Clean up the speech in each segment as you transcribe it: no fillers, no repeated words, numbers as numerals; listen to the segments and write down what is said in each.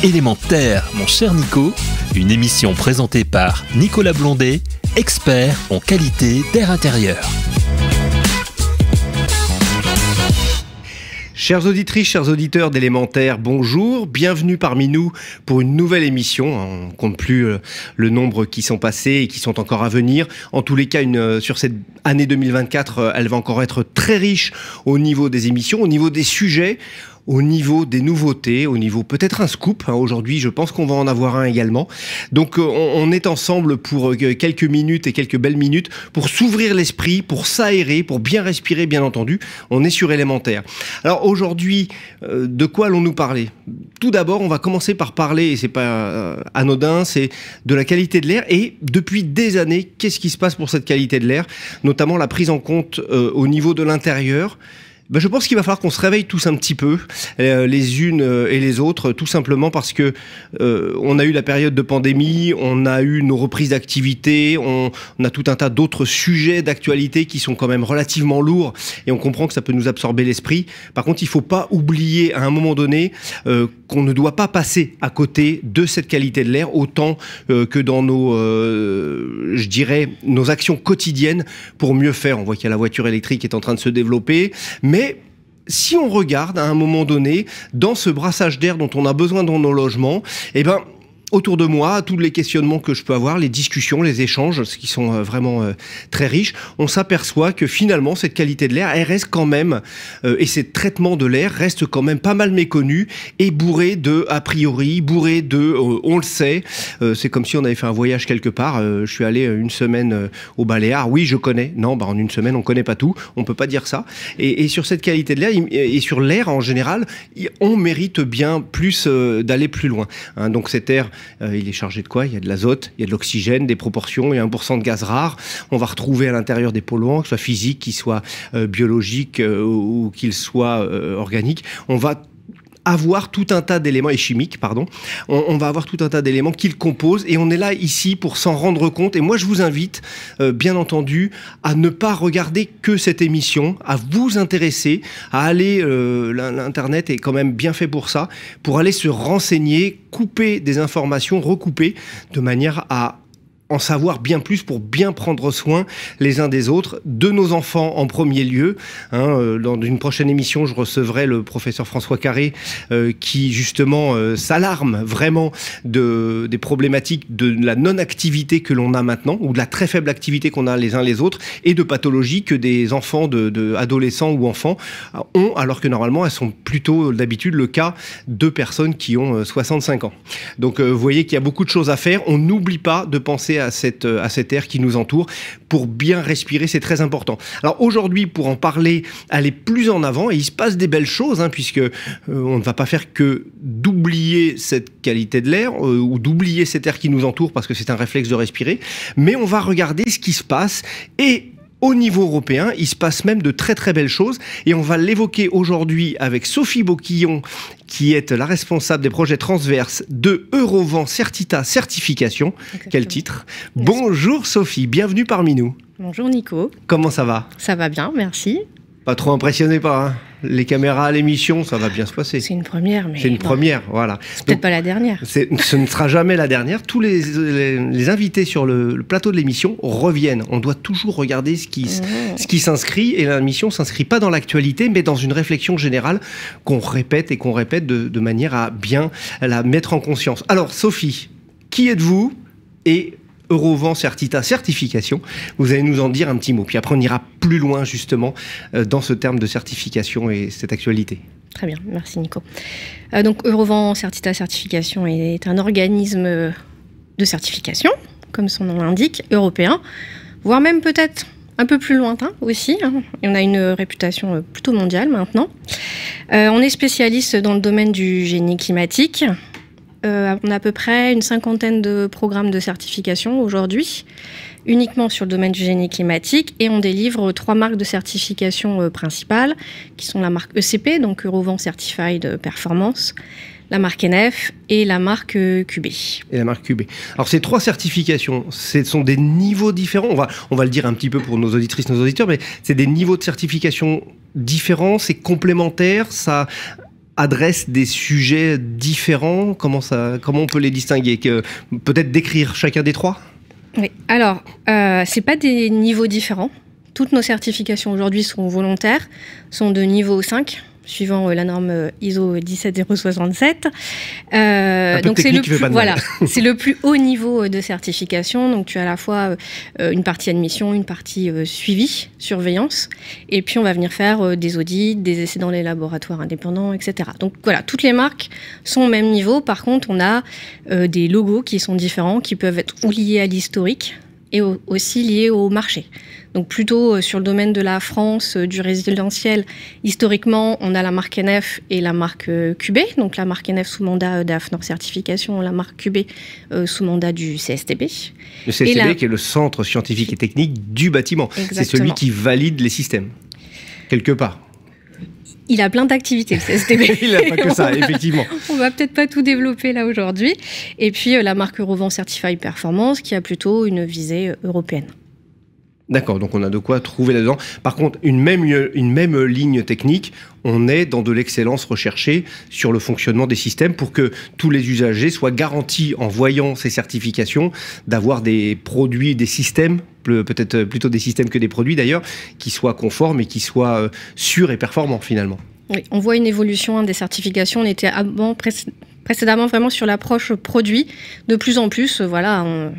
Élémentaire, mon cher Nico, une émission présentée par Nicolas Blondet, expert en qualité d'air intérieur. Chères auditrices, chers auditeurs d'Élémentaire, bonjour, bienvenue parmi nous pour une nouvelle émission. On ne compte plus le nombre qui sont passés et qui sont encore à venir. En tous les cas, sur cette année 2024, elle va encore être très riche au niveau des émissions, au niveau des sujets, au niveau des nouveautés, au niveau peut-être un scoop. Aujourd'hui, je pense qu'on va en avoir un également. Donc, on est ensemble pour quelques minutes et quelques belles minutes pour s'ouvrir l'esprit, pour s'aérer, pour bien respirer, bien entendu. On est sur Élémentaire. Alors aujourd'hui, de quoi allons-nous parler ? Tout d'abord, on va commencer par parler, et c'est pas anodin, c'est de la qualité de l'air. Et depuis des années, qu'est-ce qui se passe pour cette qualité de l'air ? Notamment la prise en compte au niveau de l'intérieur. Je pense qu'il va falloir qu'on se réveille tous un petit peu, les unes et les autres, tout simplement parce que on a eu la période de pandémie, on a eu nos reprises d'activité, on a tout un tas d'autres sujets d'actualité qui sont quand même relativement lourds et on comprend que ça peut nous absorber l'esprit. Par contre, il ne faut pas oublier à un moment donné qu'on ne doit pas passer à côté de cette qualité de l'air autant que dans nos actions quotidiennes pour mieux faire. On voit qu'il y a la voiture électrique qui est en train de se développer, mais si on regarde à un moment donné, dans ce brassage d'air dont on a besoin dans nos logements, autour de moi, tous les questionnements que je peux avoir, les discussions, les échanges, qui sont vraiment très riches, on s'aperçoit que finalement, cette qualité de l'air, elle reste quand même, et ces traitements de l'air restent quand même pas mal méconnus et bourrés de a priori, bourrés de on le sait. C'est comme si on avait fait un voyage quelque part. Je suis allé une semaine aux Baléares. Oui, je connais. Non, en une semaine, on connaît pas tout. On peut pas dire ça. Et sur cette qualité de l'air, et sur l'air en général, on mérite bien plus d'aller plus loin. Donc cet air, il est chargé de quoi ? Il y a de l'azote, il y a de l'oxygène, des proportions, il y a 1% de gaz rare. On va retrouver à l'intérieur des polluants, que ce soit physiques, qu'ils soient biologiques ou qu'ils soient organiques. On va avoir tout un tas d'éléments, et chimiques, pardon, on va avoir tout un tas d'éléments qui le composent, et on est là ici pour s'en rendre compte. Et moi, je vous invite, bien entendu, à ne pas regarder que cette émission, à vous intéresser, à aller, l'Internet est quand même bien fait pour ça, pour aller se renseigner, couper des informations, recouper, de manière à en savoir bien plus pour bien prendre soin les uns des autres, de nos enfants en premier lieu. Dans une prochaine émission, je recevrai le professeur François Carré qui justement s'alarme vraiment des problématiques de la non-activité que l'on a maintenant, ou de la très faible activité qu'on a les uns les autres, et de pathologies que des enfants, adolescents ou enfants ont, alors que normalement elles sont plutôt d'habitude le cas de personnes qui ont 65 ans. Donc vous voyez qu'il y a beaucoup de choses à faire. On n'oublie pas de penser à cet air qui nous entoure pour bien respirer, c'est très important. Alors aujourd'hui, pour en parler, aller plus en avant, et il se passe des belles choses, puisque on ne va pas faire que d'oublier cette qualité de l'air ou d'oublier cet air qui nous entoure parce que c'est un réflexe de respirer, mais on va regarder ce qui se passe. Et au niveau européen, il se passe même de très très belles choses, et on va l'évoquer aujourd'hui avec Sophie Boquillon, qui est la responsable des projets transverses de Eurovent Certita Certification. Exactement. Quel titre. Merci. Bonjour Sophie, bienvenue parmi nous. Bonjour Nico. Comment ça va ? Ça va bien, merci. Pas trop impressionné par les caméras à l'émission, ça va bien se passer. C'est une première, mais... C'est une première, voilà. C'est peut-être pas la dernière. Ce ne sera jamais la dernière. Tous les invités sur le plateau de l'émission reviennent. On doit toujours regarder ce qui s'inscrit, et l'émission ne s'inscrit pas dans l'actualité, mais dans une réflexion générale qu'on répète de manière à bien la mettre en conscience. Alors, Sophie, qui êtes-vous ? Et Eurovent Certita Certification, vous allez nous en dire un petit mot. Puis après, on ira plus loin, justement, dans ce terme de certification et cette actualité. Très bien, merci Nico. Donc, Eurovent Certita Certification est un organisme de certification, comme son nom l'indique, européen, voire même peut-être un peu plus lointain aussi. Et on a une réputation plutôt mondiale maintenant. On est spécialiste dans le domaine du génie climatique. On a à peu près une 50aine de programmes de certification aujourd'hui, uniquement sur le domaine du génie climatique, et on délivre 3 marques de certification principales, qui sont la marque ECP, donc Eurovent Certified Performance, la marque NF et la marque QB. Et la marque QB. Alors ces 3 certifications, ce sont des niveaux différents. On va le dire un petit peu pour nos auditrices, nos auditeurs, mais c'est des niveaux de certification différents, c'est complémentaire, ça adressent des sujets différents? Comment on peut les distinguer? Peut-être décrire chacun des trois? Oui, alors, c'est pas des niveaux différents. Toutes nos certifications aujourd'hui sont volontaires, sont de niveau 5, suivant la norme ISO 17067. Donc c'est le plus haut niveau de certification. Donc tu as à la fois une partie admission, une partie suivi, surveillance. Et puis on va venir faire des audits, des essais dans les laboratoires indépendants, etc. Donc voilà, toutes les marques sont au même niveau. Par contre, on a des logos qui sont différents, qui peuvent être ou liés à l'historique et aussi liés au marché. Donc plutôt sur le domaine de la France, du résidentiel, historiquement, on a la marque NF et la marque QB. Donc la marque NF sous mandat d'AFNOR Certification, la marque QB sous mandat du CSTB. Le CSTB qui est le Centre Scientifique et Technique du Bâtiment. C'est celui qui valide les systèmes, quelque part. Il a plein d'activités, le CSTB. Il n'a pas que ça, effectivement. On va peut-être pas tout développer là aujourd'hui. Et puis la marque Eurovent Certified Performance qui a plutôt une visée européenne. D'accord, donc on a de quoi trouver là-dedans. Par contre, une même ligne technique, on est dans de l'excellence recherchée sur le fonctionnement des systèmes pour que tous les usagers soient garantis, en voyant ces certifications, d'avoir des produits, des systèmes, peut-être plutôt des systèmes que des produits d'ailleurs, qui soient conformes et qui soient sûrs et performants finalement. Oui, on voit une évolution des certifications. On était précédemment vraiment sur l'approche produit. De plus en plus, voilà...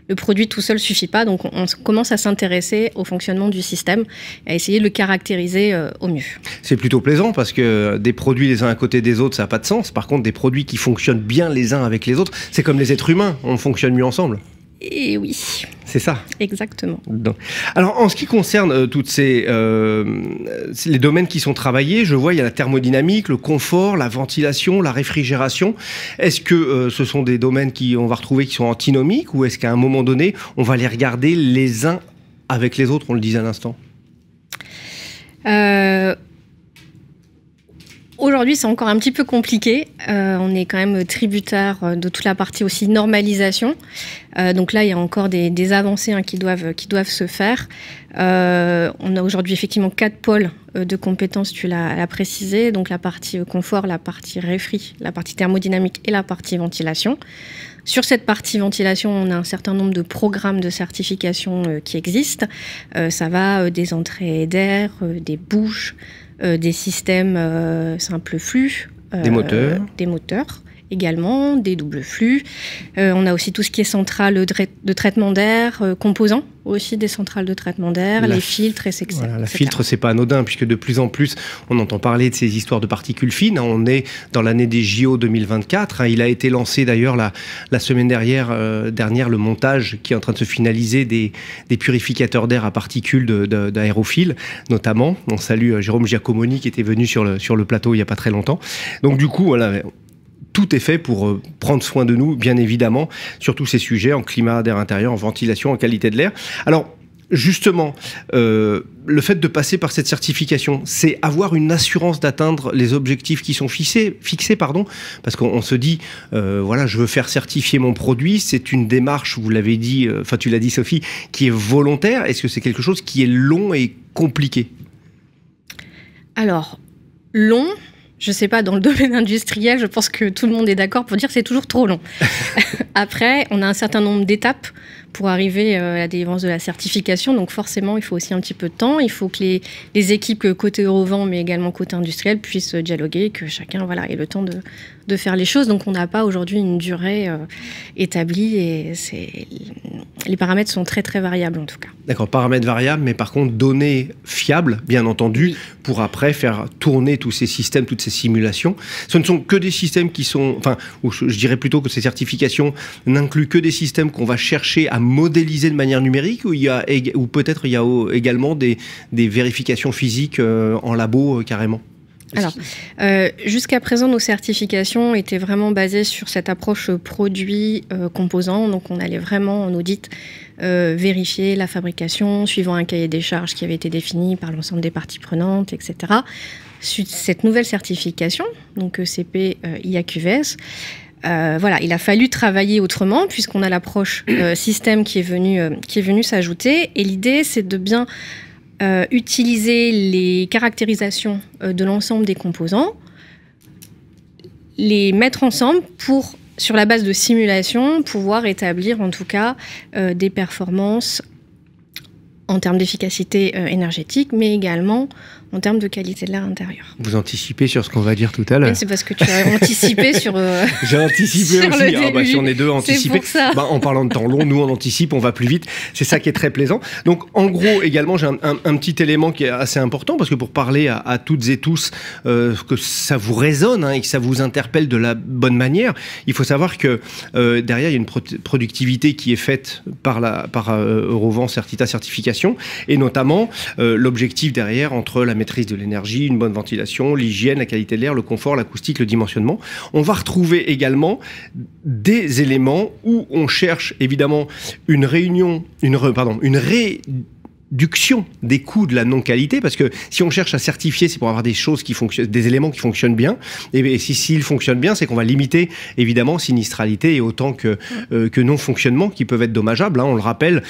Le produit tout seul ne suffit pas, donc on commence à s'intéresser au fonctionnement du système, à essayer de le caractériser au mieux. C'est plutôt plaisant parce que des produits les uns à côté des autres, ça n'a pas de sens. Par contre, des produits qui fonctionnent bien les uns avec les autres, c'est comme les êtres humains, on fonctionne mieux ensemble. Et oui. C'est ça. Exactement. Donc, alors, en ce qui concerne toutes les domaines qui sont travaillés, je vois, il y a la thermodynamique, le confort, la ventilation, la réfrigération. Est-ce que ce sont des domaines on va retrouver qui sont antinomiques ou est-ce qu'à un moment donné, on va les regarder les uns avec les autres, on le disait à l'instant? Aujourd'hui, c'est encore un petit peu compliqué. On est quand même tributaire de toute la partie aussi normalisation. Donc là, il y a encore des avancées qui doivent se faire. On a aujourd'hui effectivement 4 pôles de compétences, tu l'as précisé. Donc la partie confort, la partie réfri, la partie thermodynamique et la partie ventilation. Sur cette partie ventilation, on a un certain nombre de programmes de certification qui existent. Ça va des entrées d'air, des bouches, des systèmes simples flux, des moteurs également, des doubles flux. On a aussi tout ce qui est centrale de traitement d'air, composants aussi des centrales de traitement d'air, les filtres, etc. Voilà, la filtre, c'est pas anodin, puisque de plus en plus, on entend parler de ces histoires de particules fines. On est dans l'année des JO 2024. Il a été lancé d'ailleurs la semaine dernière, le montage qui est en train de se finaliser des purificateurs d'air à particules d'aérophiles, notamment. On salue Jérôme Giacomoni qui était venu sur le plateau il n'y a pas très longtemps. Donc du coup, voilà... Tout est fait pour prendre soin de nous, bien évidemment, sur tous ces sujets, en climat d'air intérieur, en ventilation, en qualité de l'air. Alors, justement, le fait de passer par cette certification, c'est avoir une assurance d'atteindre les objectifs qui sont fixés, parce qu'on se dit, voilà, je veux faire certifier mon produit, c'est une démarche, vous l'avez dit, enfin tu l'as dit Sophie, qui est volontaire. Est-ce que c'est quelque chose qui est long et compliqué? Alors, long... Je ne sais pas, dans le domaine industriel, je pense que tout le monde est d'accord pour dire que c'est toujours trop long. Après, on a un certain nombre d'étapes pour arriver à la délivrance de la certification. Donc forcément, il faut aussi un petit peu de temps. Il faut que les équipes côté Eurovent, mais également côté industriel, puissent dialoguer, que chacun ait le temps de faire les choses. Donc on n'a pas aujourd'hui une durée établie et les paramètres sont très très variables en tout cas. D'accord, paramètres variables, mais par contre données fiables, bien entendu, oui, pour après faire tourner tous ces systèmes, toutes ces simulations. Ce ne sont que des systèmes qui sont... Enfin, je dirais plutôt que ces certifications n'incluent que des systèmes qu'on va chercher à modéliser de manière numérique ou peut-être il y a également des vérifications physiques en labo carrément? Alors, jusqu'à présent, nos certifications étaient vraiment basées sur cette approche produit-composant. Donc, on allait vraiment en audit vérifier la fabrication suivant un cahier des charges qui avait été défini par l'ensemble des parties prenantes, etc. Cette nouvelle certification, donc ECP IAQVS, voilà, il a fallu travailler autrement puisqu'on a l'approche système qui est venue s'ajouter. Et l'idée, c'est de bien utiliser les caractérisations de l'ensemble des composants, les mettre ensemble pour, sur la base de simulation, pouvoir établir en tout cas des performances en termes d'efficacité énergétique, mais également en termes de qualité de l'air intérieur. Vous anticipez sur ce qu'on va dire tout à l'heure. Oui, c'est parce que tu as anticipé sur... J'ai anticipé sur aussi. Si on est deux à anticiper, pour ça. En parlant de temps long, nous on anticipe, on va plus vite. C'est ça qui est très plaisant. Donc en gros, également, j'ai un petit élément qui est assez important, parce que pour parler à toutes et tous, que ça vous résonne et que ça vous interpelle de la bonne manière, il faut savoir que derrière, il y a une productivité qui est faite par Eurovent Certita Certification, et notamment l'objectif derrière entre la maîtrise de l'énergie, une bonne ventilation, l'hygiène, la qualité de l'air, le confort, l'acoustique, le dimensionnement. On va retrouver également des éléments où on cherche évidemment une réduction des coûts de la non-qualité, parce que si on cherche à certifier, c'est pour avoir des choses qui fonctionnent, des éléments qui fonctionnent bien, et s'ils fonctionnent bien, c'est qu'on va limiter évidemment sinistralité et autant que non-fonctionnement qui peuvent être dommageables. On le rappelle,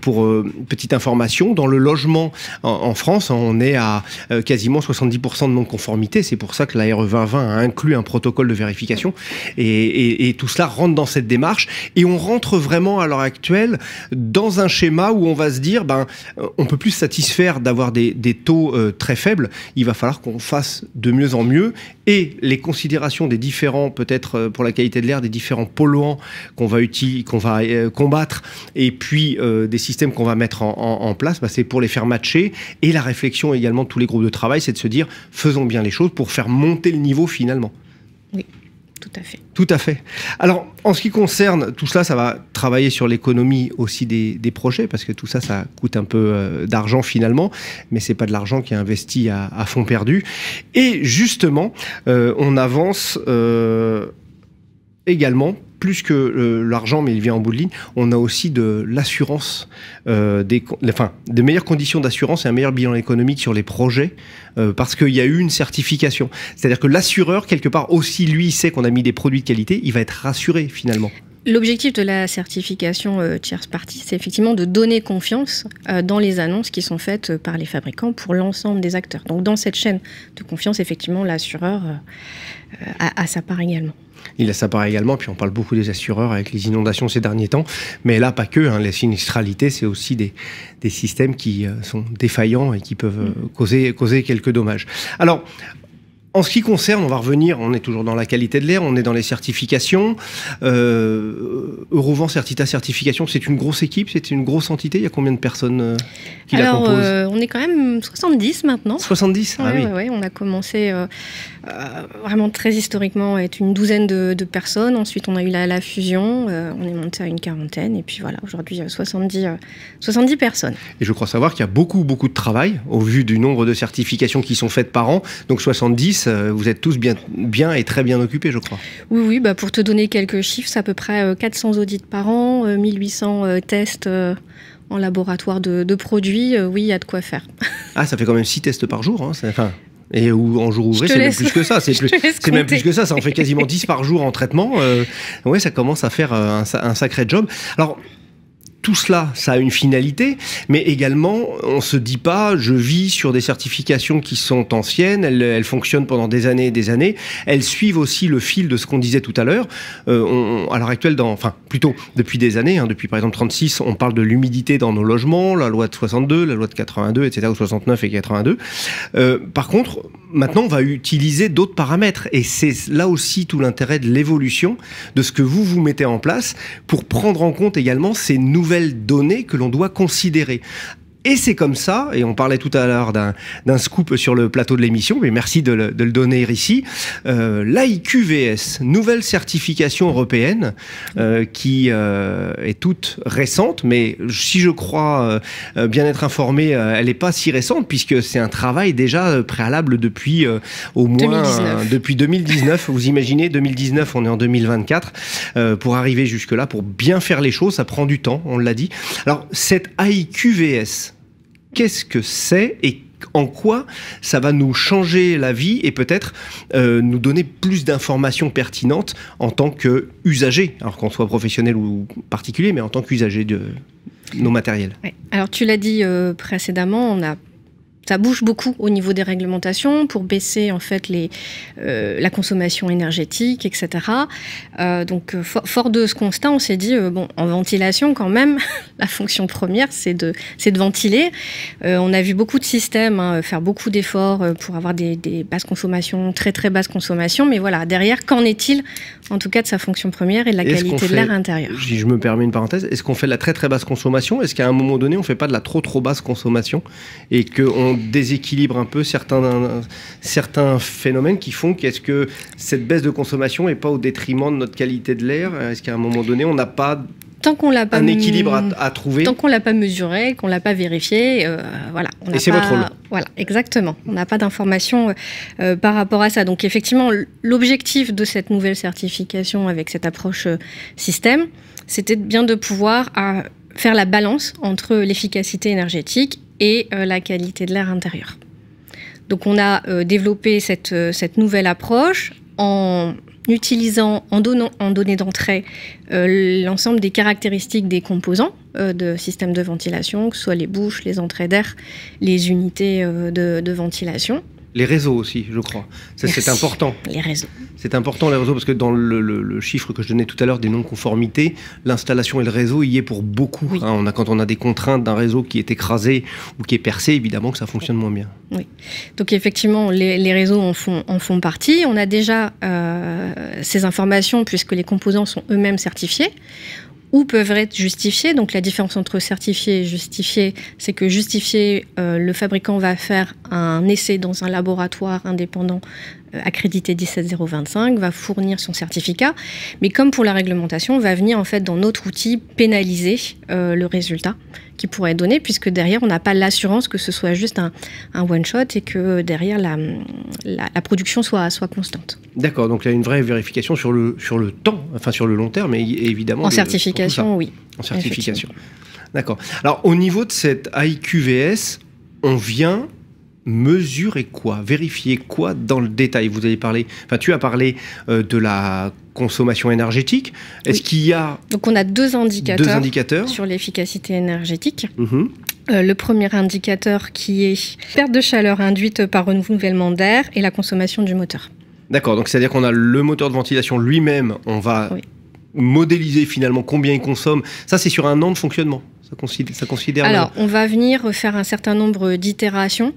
pour petite information, dans le logement en France, on est à quasiment 70% de non-conformité. C'est pour ça que la RE 2020 a inclus un protocole de vérification, et tout cela rentre dans cette démarche, et on rentre vraiment à l'heure actuelle dans un schéma où on va se dire, on peut plus se satisfaire d'avoir des taux très faibles. Il va falloir qu'on fasse de mieux en mieux, et les considérations des différents, peut-être pour la qualité de l'air, des différents polluants qu'on va combattre, et puis des systèmes qu'on va mettre en place, c'est pour les faire matcher. Et la réflexion également de tous les groupes de travail, c'est de se dire, faisons bien les choses pour faire monter le niveau finalement. Oui. Tout à fait. Tout à fait. Alors, en ce qui concerne tout cela, ça va travailler sur l'économie aussi des projets, parce que tout ça, ça coûte un peu d'argent finalement, mais c'est pas de l'argent qui est investi à fond perdu. Et justement, on avance également, plus que l'argent, mais il vient en bout de ligne, on a aussi de l'assurance, de meilleures conditions d'assurance et un meilleur bilan économique sur les projets, parce qu'il y a eu une certification. C'est-à-dire que l'assureur, quelque part, aussi, lui, sait qu'on a mis des produits de qualité, il va être rassuré, finalement. L'objectif de la certification tierce partie, c'est effectivement de donner confiance dans les annonces qui sont faites par les fabricants pour l'ensemble des acteurs. Donc, dans cette chaîne de confiance, effectivement, l'assureur a sa part également. Il a sa part également, puis on parle beaucoup des assureurs avec les inondations ces derniers temps, mais là pas que, la sinistralité, c'est aussi des systèmes qui sont défaillants et qui peuvent causer quelques dommages. Alors, en ce qui concerne, on va revenir, on est toujours dans la qualité de l'air, on est dans les certifications. Eurovent Certita Certification, c'est une grosse équipe, c'est une grosse entité. Il y a combien de personnes qui la composent ? On est quand même 70 maintenant. 70 ? Ah oui. Ouais, on a commencé vraiment très historiquement à être une douzaine de personnes. Ensuite, on a eu la fusion, on est monté à une quarantaine. Et puis voilà, aujourd'hui, 70 personnes. Et je crois savoir qu'il y a beaucoup de travail au vu du nombre de certifications qui sont faites par an. Donc 70, vous êtes tous bien et très bien occupés, je crois. Oui, pour te donner quelques chiffres, c'est à peu près 400 audits par an, 1800 tests en laboratoire de produits. Oui, il y a de quoi faire. Ah, ça fait quand même 6 tests par jour, et en jour ouvré, c'est même plus que ça. C'est même plus que ça. Ça en fait quasiment 10 par jour en traitement. Ouais, ça commence à faire un sacré job. Alors, tout cela, ça a une finalité, mais également, on ne se dit pas, je vis sur des certifications qui sont anciennes, elles fonctionnent pendant des années et des années, elles suivent aussi le fil de ce qu'on disait tout à l'heure. À l'heure actuelle, plutôt depuis des années, depuis par exemple 36, on parle de l'humidité dans nos logements, la loi de 62, la loi de 82, etc., ou 69 et 82. Par contre, maintenant, on va utiliser d'autres paramètres, et c'est là aussi tout l'intérêt de l'évolution de ce que vous mettez en place pour prendre en compte également ces nouvelles données que l'on doit considérer. Et c'est comme ça, et on parlait tout à l'heure d'un scoop sur le plateau de l'émission, mais merci de le donner ici, l'AIQVS, nouvelle certification européenne, qui est toute récente, mais si je crois bien être informé, elle n'est pas si récente, puisque c'est un travail déjà préalable depuis au moins 2019. Depuis 2019. Vous imaginez, 2019, on est en 2024. Pour arriver jusque-là, pour bien faire les choses, ça prend du temps, on l'a dit. Alors, cette AIQVS, qu'est-ce que c'est et en quoi ça va nous changer la vie et peut-être nous donner plus d'informations pertinentes en tant qu'usager, alors qu'on soit professionnel ou particulier, mais en tant qu'usager de nos matériels. Ouais. Alors tu l'as dit précédemment, on a bouge beaucoup au niveau des réglementations pour baisser en fait la consommation énergétique, etc. Donc fort de ce constat, on s'est dit en ventilation quand même, la fonction première c'est de ventiler. On a vu beaucoup de systèmes faire beaucoup d'efforts pour avoir des basses consommations, très très basses consommations, mais voilà, derrière, qu'en est-il en tout cas de sa fonction première et de la qualité de l'air intérieur? Je me permets une parenthèse, est-ce qu'on fait de la très très basse consommation? Est-ce qu'à un moment donné on ne fait pas de la trop basse consommation et qu'on déséquilibre un peu certains phénomènes qui font qu'est-ce que cette baisse de consommation n'est pas au détriment de notre qualité de l'air? Est-ce qu'à un moment donné on n'a pas un équilibre à trouver? Tant qu'on ne l'a pas mesuré, qu'on ne l'a pas vérifié, voilà. Et c'est votre rôle. Voilà, exactement. On n'a pas d'informations par rapport à ça. Donc effectivement, l'objectif de cette nouvelle certification avec cette approche système, c'était bien de pouvoir faire la balance entre l'efficacité énergétique et la qualité de l'air intérieur. Donc on a développé cette nouvelle approche en utilisant en données d'entrée l'ensemble des caractéristiques des composants de système de ventilation, que ce soit les bouches, les entrées d'air, les unités de ventilation. Les réseaux aussi, je crois. C'est important. Les réseaux. C'est important les réseaux parce que dans le chiffre que je donnais tout à l'heure des non-conformités, l'installation et le réseau y est pour beaucoup. Oui. Quand on a des contraintes d'un réseau qui est écrasé ou qui est percé, évidemment que ça fonctionne moins bien. Oui. Donc effectivement, les réseaux en font partie. On a déjà ces informations puisque les composants sont eux-mêmes certifiés ou peuvent être justifiés. Donc la différence entre certifié et justifié, c'est que justifié, le fabricant va faire un essai dans un laboratoire indépendant accrédité 17025, va fournir son certificat. Mais comme pour la réglementation, va venir en fait dans notre outil pénaliser le résultat qui pourrait être donné, puisque derrière, on n'a pas l'assurance que ce soit juste un one-shot et que derrière, la production soit constante. D'accord, donc il y a une vraie vérification sur le temps, enfin sur le long terme, mais évidemment... En certification, oui. En certification. D'accord. Alors, au niveau de cette AIQVS, on vient mesurer quoi? Vérifier quoi dans le détail? Vous avez parlé... Enfin, tu as parlé de la consommation énergétique. Est-ce qu'il y a... Donc, on a deux indicateurs sur l'efficacité énergétique. Le premier indicateur qui est perte de chaleur induite par renouvellement d'air et la consommation du moteur. D'accord, donc c'est-à-dire qu'on a le moteur de ventilation lui-même, on va modéliser finalement combien il consomme. Ça, c'est sur un an de fonctionnement. Ça considère... Alors, on va venir faire un certain nombre d'itérations,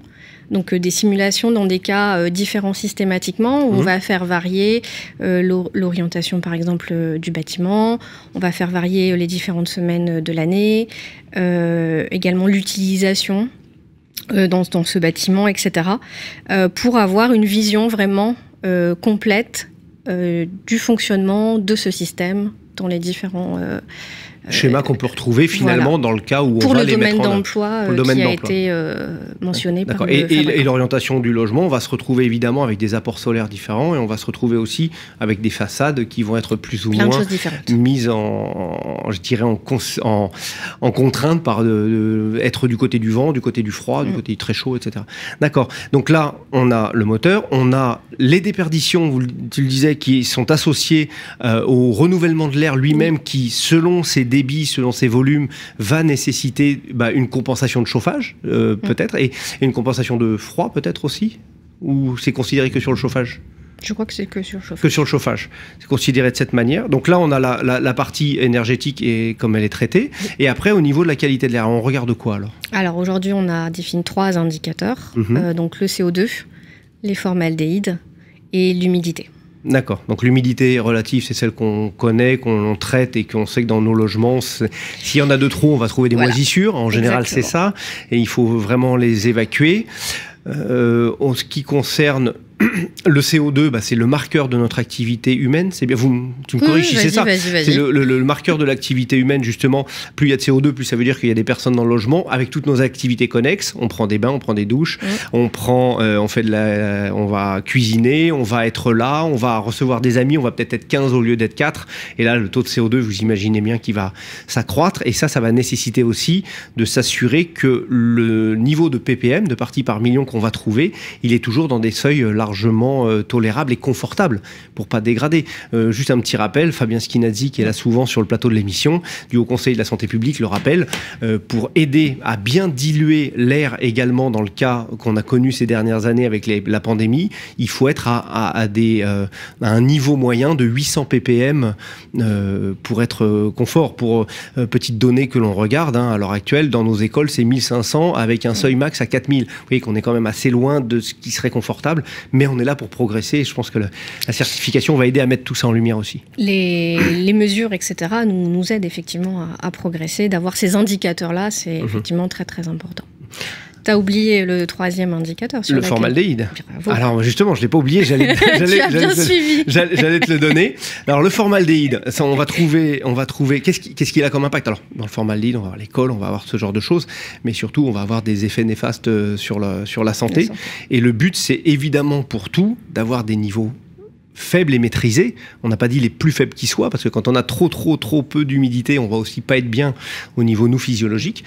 donc des simulations dans des cas différents systématiquement, où on va faire varier l'orientation, par exemple, du bâtiment, on va faire varier les différentes semaines de l'année, également l'utilisation dans ce bâtiment, etc., pour avoir une vision vraiment complète du fonctionnement de ce système dans les différents... schéma qu'on peut retrouver finalement dans le cas où on va les mettre en œuvre. Pour le domaine d'emploi qui a été mentionné par le fabricant. Et l'orientation du logement, on va se retrouver évidemment avec des apports solaires différents et on va se retrouver aussi avec des façades qui vont être plus ou moins mises en contrainte par être du côté du vent, du côté du froid, du côté très chaud, etc. D'accord. Donc là, on a le moteur, on a les déperditions, tu le disais, qui sont associées au renouvellement de l'air lui-même qui, selon ses débits, selon ses volumes, va nécessiter une compensation de chauffage, peut-être, et une compensation de froid, peut-être aussi? Ou c'est considéré que sur le chauffage? Je crois que c'est que sur le chauffage. Que sur le chauffage. C'est considéré de cette manière. Donc là, on a la partie énergétique et comme elle est traitée. Et après, au niveau de la qualité de l'air, on regarde quoi alors? Alors aujourd'hui, on a défini 3 indicateurs. Donc le CO2, les formaldéhydes et l'humidité. D'accord. Donc l'humidité relative, c'est celle qu'on connaît, qu'on traite et qu'on sait que dans nos logements, s'il y en a de trop, on va trouver des moisissures. En général, c'est ça. Et il faut vraiment les évacuer. En ce qui concerne le CO2, c'est le marqueur de notre activité humaine. C'est bien, tu me corriges si c'est ça. Vas-y. C'est le marqueur de l'activité humaine, justement. Plus il y a de CO2, plus ça veut dire qu'il y a des personnes dans le logement. Avec toutes nos activités connexes, on prend des bains, on prend des douches, on va cuisiner, on va être là, on va recevoir des amis, on va peut-être être 15 au lieu d'être 4. Et là, le taux de CO2, vous imaginez bien qu'il va s'accroître. Et ça va nécessiter aussi de s'assurer que le niveau de ppm, de parties par million qu'on va trouver, il est toujours dans des seuils largement largement tolérable et confortable pour pas dégrader. Juste un petit rappel, Fabien Schianazzi, qui est là souvent sur le plateau de l'émission, du Haut Conseil de la Santé publique, le rappelle, pour aider à bien diluer l'air également dans le cas qu'on a connu ces dernières années avec la pandémie, il faut être à un niveau moyen de 800 ppm pour être confort. Pour petite donnée que l'on regarde, à l'heure actuelle, dans nos écoles, c'est 1500 avec un seuil max à 4000. Vous voyez qu'on est quand même assez loin de ce qui serait confortable, mais on est là pour progresser et je pense que la certification va aider à mettre tout ça en lumière aussi. Les mesures, etc., nous aident effectivement à progresser. D'avoir ces indicateurs-là, c'est effectivement très très important. T'as oublié le troisième indicateur. Sur le formaldéhyde. Bravo. Alors justement, je l'ai pas oublié, j'allais te le donner. Alors le formaldéhyde, ça, on va trouver qu'est-ce qu'il a comme impact. Alors dans le formaldéhyde, on va avoir l'école, on va avoir ce genre de choses, mais surtout on va avoir des effets néfastes sur la santé. Et le but, c'est évidemment pour tout d'avoir des niveaux faibles et maîtrisés. On n'a pas dit les plus faibles qui soient, parce que quand on a trop peu d'humidité, on va aussi pas être bien au niveau physiologique.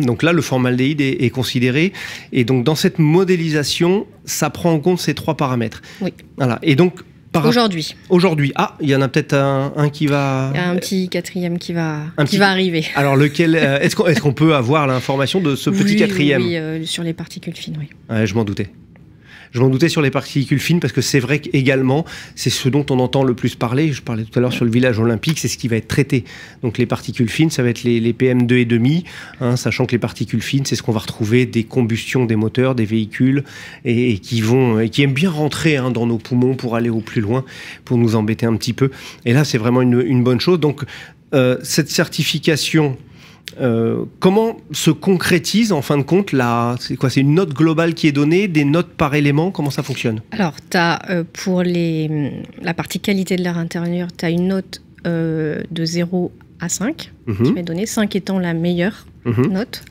Donc là, le formaldéhyde est considéré. Et donc dans cette modélisation, ça prend en compte ces 3 paramètres. Oui. Voilà. Et donc Aujourd'hui. Il y en a peut-être un qui va... Il y a un petit quatrième qui va arriver. Alors lequel est-ce qu'on peut avoir l'information de ce petit quatrième? Oui, sur les particules fines, oui. Ouais, je m'en doutais. Je m'en doutais sur les particules fines parce que c'est vrai qu'également, c'est ce dont on entend le plus parler. Je parlais tout à l'heure sur le village olympique, c'est ce qui va être traité. Donc les particules fines, ça va être les PM2,5, sachant que les particules fines, c'est ce qu'on va retrouver des combustions des moteurs, des véhicules, et qui aiment bien rentrer dans nos poumons pour aller au plus loin, pour nous embêter un petit peu. Et là, c'est vraiment une bonne chose. Donc cette certification... comment se concrétise en fin de compte c'est une note globale qui est donnée, des notes par élément, comment ça fonctionne? Alors, tu as pour la partie qualité de l'air intérieur, tu as une note de 0 à 5 qui va être donnée, 5 étant la meilleure note.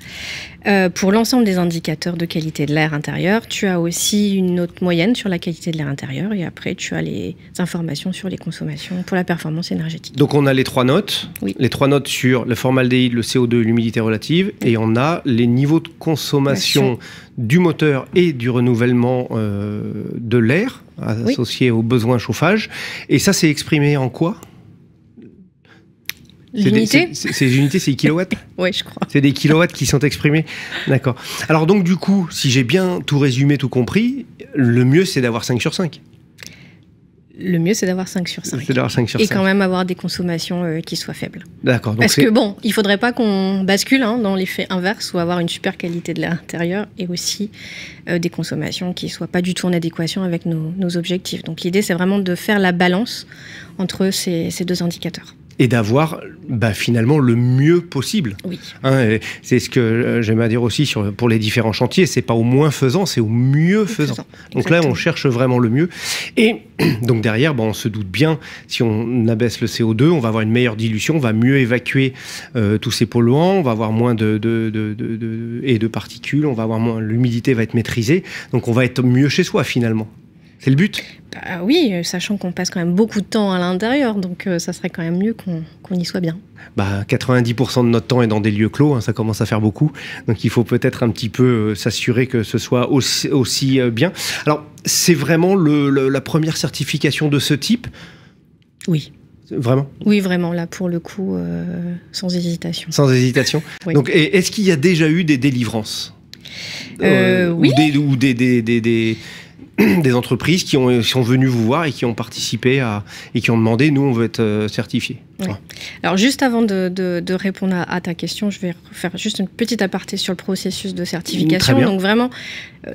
Pour l'ensemble des indicateurs de qualité de l'air intérieur, tu as aussi une note moyenne sur la qualité de l'air intérieur et après tu as les informations sur les consommations pour la performance énergétique. Donc on a les 3 notes, les 3 notes sur le formaldéhyde, le CO2, l'humidité relative, et on a les niveaux de consommation du moteur et du renouvellement de l'air associé aux besoins chauffage. Et ça, c'est exprimé en quoi? L'unité ? Ces unités, c'est des kilowatts? Oui, je crois. C'est des kilowatts qui sont exprimés? D'accord. Alors donc du coup, si j'ai bien tout résumé, tout compris, le mieux c'est d'avoir 5 sur 5. Le mieux c'est d'avoir 5 sur 5. C'est d'avoir 5 sur 5. Et quand même avoir des consommations qui soient faibles. D'accord. Parce que il faudrait pas qu'on bascule dans l'effet inverse ou avoir une super qualité de l'air intérieur et aussi des consommations qui soient pas du tout en adéquation avec nos objectifs. Donc l'idée c'est vraiment de faire la balance entre ces 2 indicateurs. Et d'avoir finalement le mieux possible. Oui. C'est ce que j'aime à dire aussi pour les différents chantiers. C'est pas au moins faisant, c'est au mieux faisant. Donc exactement. Là, on cherche vraiment le mieux. Et donc derrière, on se doute bien, si on abaisse le CO2, on va avoir une meilleure dilution, on va mieux évacuer tous ces polluants, on va avoir moins de particules, on va avoir moins, l'humidité va être maîtrisée. Donc on va être mieux chez soi finalement. C'est le but? Oui, sachant qu'on passe quand même beaucoup de temps à l'intérieur, donc ça serait quand même mieux qu'on y soit bien. 90% de notre temps est dans des lieux clos, ça commence à faire beaucoup, donc il faut peut-être un petit peu s'assurer que ce soit aussi bien. Alors, c'est vraiment la première certification de ce type? Oui. Vraiment? Oui, vraiment, là, pour le coup, sans hésitation. Sans hésitation? Oui. Donc, est-ce qu'il y a déjà eu des délivrances? Oui. Ou des entreprises qui sont venues vous voir et qui ont participé et qui ont demandé, nous, on veut être certifiés. Oui. Alors, juste avant de répondre à ta question, je vais faire juste une petite aparté sur le processus de certification. Très bien. Donc, vraiment,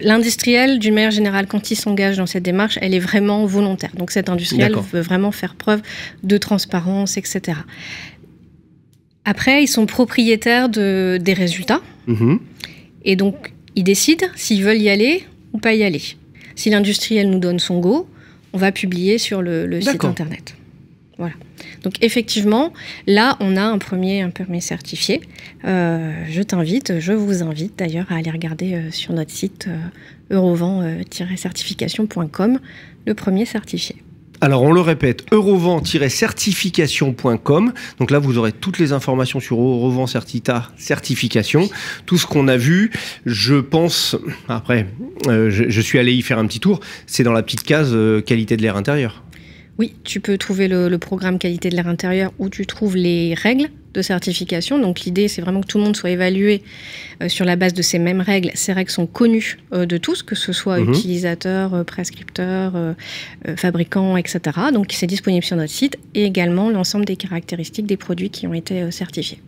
l'industriel, d'une manière générale, quand il s'engage dans cette démarche, elle est vraiment volontaire. Donc, cet industriel veut vraiment faire preuve de transparence, etc. Après, ils sont propriétaires des résultats. Et donc, ils décident s'ils veulent y aller ou pas y aller. Si l'industriel nous donne son go, on va publier sur le site internet. Voilà. Donc effectivement, là, on a un premier certifié. Je vous invite d'ailleurs à aller regarder sur notre site eurovent-certification.com, le premier certifié. Alors, on le répète, eurovent-certification.com. Donc là, vous aurez toutes les informations sur Eurovent Certita Certification. Tout ce qu'on a vu, je pense, après, je suis allé y faire un petit tour, c'est dans la petite case qualité de l'air intérieur. Oui, tu peux trouver le programme qualité de l'air intérieur où tu trouves les règles de certification. Donc l'idée, c'est vraiment que tout le monde soit évalué sur la base de ces mêmes règles. Ces règles sont connues de tous, que ce soit utilisateurs, prescripteurs, fabricants, etc. Donc c'est disponible sur notre site et également l'ensemble des caractéristiques des produits qui ont été certifiés.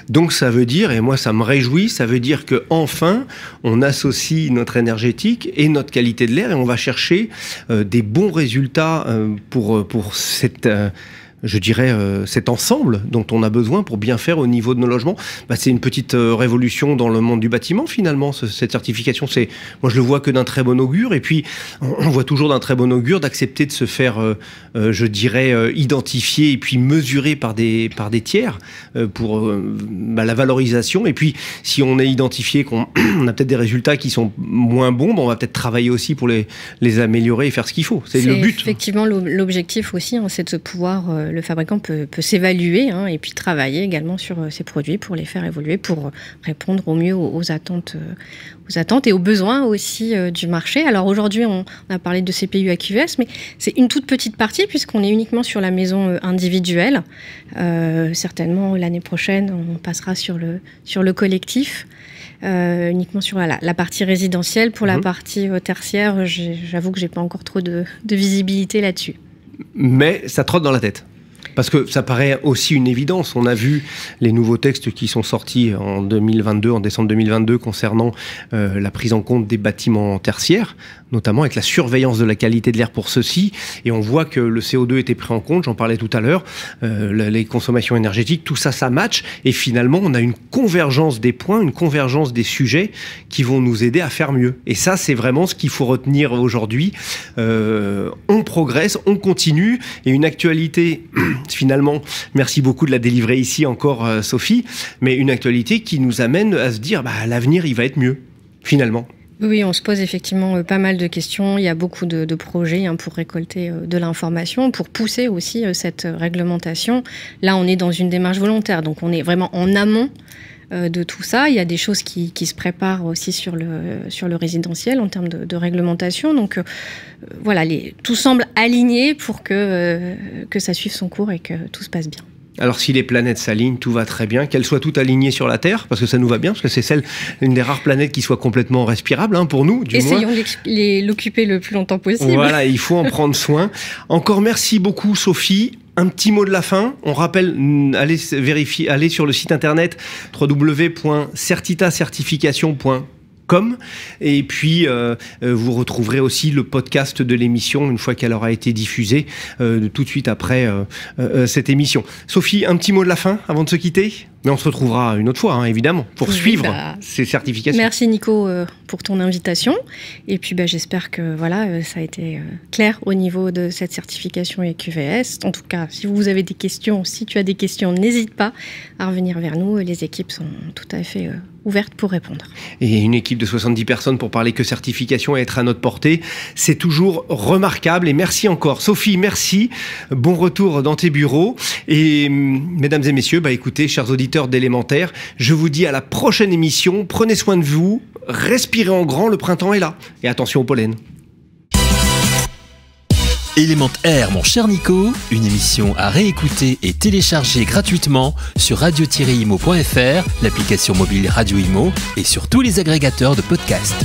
Donc ça veut dire, et moi ça me réjouit, ça veut dire qu'enfin on associe notre énergétique et notre qualité de l'air et on va chercher des bons résultats pour cette... je dirais, cet ensemble dont on a besoin pour bien faire au niveau de nos logements. C'est une petite révolution dans le monde du bâtiment, finalement, cette certification. Moi, je le vois que d'un très bon augure. Et puis, on voit toujours d'un très bon augure d'accepter de se faire, je dirais, identifier et puis mesurer par des tiers pour la valorisation. Et puis, si on est identifié, qu'on a peut-être des résultats qui sont moins bons, on va peut-être travailler aussi pour les améliorer et faire ce qu'il faut. C'est le but. Effectivement, l'objectif aussi, c'est de pouvoir... le fabricant peut s'évaluer et puis travailler également sur ses produits pour les faire évoluer, pour répondre au mieux aux attentes et aux besoins aussi du marché. Alors aujourd'hui, on a parlé de CPU à QVS, mais c'est une toute petite partie puisqu'on est uniquement sur la maison individuelle. Certainement, l'année prochaine, on passera sur le collectif. Uniquement sur la partie résidentielle. Pour la partie tertiaire, j'avoue que j'ai pas encore trop de visibilité là-dessus. Mais ça trotte dans la tête. Parce que ça paraît aussi une évidence. On a vu les nouveaux textes qui sont sortis en décembre 2022, concernant la prise en compte des bâtiments tertiaires, notamment avec la surveillance de la qualité de l'air pour ceux-ci. Et on voit que le CO2 était pris en compte, j'en parlais tout à l'heure, les consommations énergétiques, tout ça, ça match. Et finalement, on a une convergence des points, une convergence des sujets qui vont nous aider à faire mieux. Et ça, c'est vraiment ce qu'il faut retenir aujourd'hui. On progresse, on continue. Et une actualité... Finalement, merci beaucoup de la délivrer ici encore, Sophie, mais une actualité qui nous amène à se dire l'avenir, il va être mieux, finalement. Oui, on se pose effectivement pas mal de questions. Il y a beaucoup de projets pour récolter de l'information, pour pousser aussi cette réglementation. Là, on est dans une démarche volontaire, donc on est vraiment en amont de tout ça. Il y a des choses qui se préparent aussi sur le résidentiel en termes de réglementation. Donc voilà, tout semble aligné pour que ça suive son cours et que tout se passe bien. Alors si les planètes s'alignent, tout va très bien, qu'elles soient toutes alignées sur la Terre, parce que ça nous va bien, parce que c'est une des rares planètes qui soit complètement respirable, pour nous, du moins. Essayons l'occuper le plus longtemps possible. Voilà, il faut en prendre soin. Encore merci beaucoup, Sophie. Un petit mot de la fin. On rappelle, allez sur le site internet www.certitacertification.com. Et puis vous retrouverez aussi le podcast de l'émission une fois qu'elle aura été diffusée tout de suite après cette émission. Sophie, un petit mot de la fin avant de se quitter? Mais on se retrouvera une autre fois, évidemment, pour suivre ces certifications. Merci Nico pour ton invitation. Et puis j'espère que ça a été clair au niveau de cette certification et QVS. En tout cas, si vous avez des questions, si tu as des questions, n'hésite pas à revenir vers nous. Les équipes sont tout à fait ouvertes pour répondre. Et une équipe de 70 personnes pour parler que certification et être à notre portée, c'est toujours remarquable. Et merci encore. Sophie, merci. Bon retour dans tes bureaux. Et mesdames et messieurs, écoutez, chers auditeurs d'Élémentaire, je vous dis à la prochaine émission. Prenez soin de vous, respirez en grand, le printemps est là. Et attention au pollen. Élémentaire, mon cher Nico, une émission à réécouter et télécharger gratuitement sur radio-imo.fr, l'application mobile Radio Imo et sur tous les agrégateurs de podcasts.